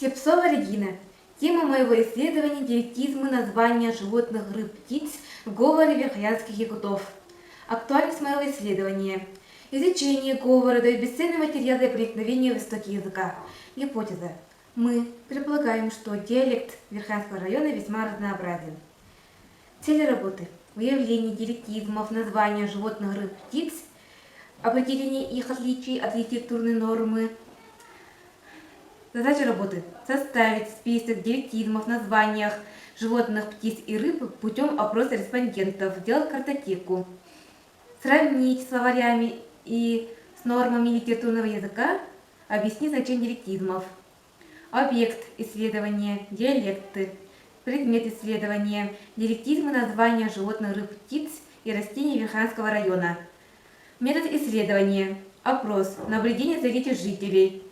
Слепцова Регина. Тема моего исследования – диалектизмы названия животных, рыб, птиц в говоре верхоянских якутов. Актуальность моего исследования. Изучение говора дает бесценный материал для проникновения в истоки языка. Гипотеза. Мы предполагаем, что диалект Верхоянского района весьма разнообразен. Цели работы. Выявление диалектизмов названия животных, рыб, птиц, определение их отличий от литературной нормы. Задача работы – составить список диалектизмов в названиях животных, птиц и рыб путем опроса респондентов, сделать картотеку, сравнить словарями и с нормами литературного языка, объяснить значение диалектизмов. Объект исследования – диалекты. Предмет исследования – диалектизмы названия животных, рыб, птиц и растений Верхоянского района. Метод исследования – опрос, наблюдение за речью жителей,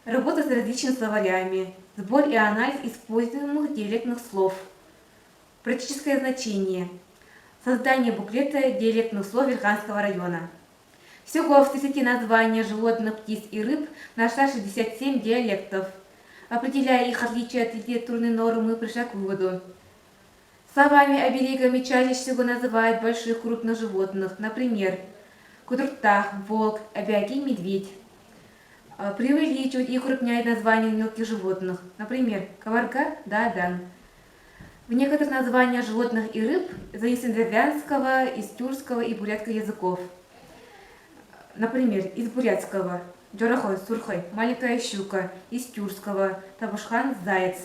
работа с различными словарями, сбор и анализ используемых диалектных слов. Практическое значение – создание буклета диалектных слов Верхоянского района. Всего в 30 названиях животных, птиц и рыб нашла 67 диалектов. Определяя их отличия от литературной нормы, пришла к выводу. Словами-оберегами чаще всего называют больших крупных животных, например, кудуртах, волк, обяги, медведь. Преувеличивают и укрупняют названия мелких животных, например, каварга, дадан. В некоторых названиях животных и рыб занесены из славянского, из тюркского и бурятского языков. Например, из бурятского джорахой, сурхой, маленькая щука, из тюркского табушхан, заяц.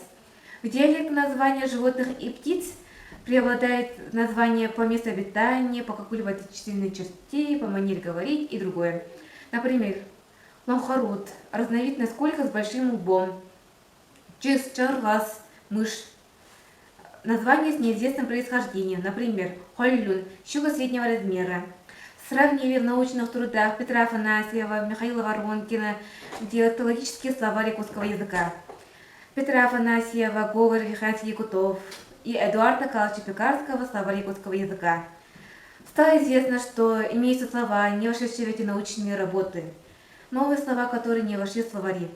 В диалекте названия животных и птиц преобладает название по месту обитания, по какой-либо отличительной черте, по манере говорить и другое. Например, ламхарут – разновидность сколько с большим лбом. Чис, чарлас – мышь. Название с неизвестным происхождением. Например, холлюн – щука среднего размера. Сравнили в научных трудах Петра Афанасьева, Михаила Воронкина диалектологические словари якутского языка. Петра Афанасьева, говор верхоянских якутов и Эдуарда Калача-Пекарского, словарь якутского языка. Стало известно, что имеются слова, не вошедшие в эти научные работы. Новые слова, которые не вошли в словари.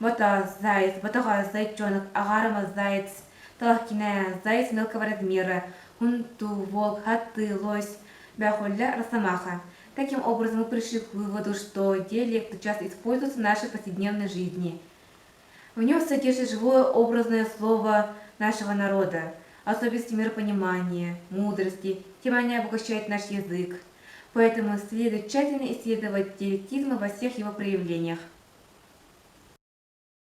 Бата – заяц, батага – зайчонок, агарама – заяц, талахкиная – заяц мелкого размера, хунту – волк, хаты, лось, бяхолля – росомаха. Таким образом, мы пришли к выводу, что диалекты часто используются в нашей повседневной жизни. В нем содержит живое образное слово нашего народа, особенности миропонимания, мудрости, тем они обогащают наш язык. Поэтому следует тщательно исследовать диалектизмы во всех его проявлениях.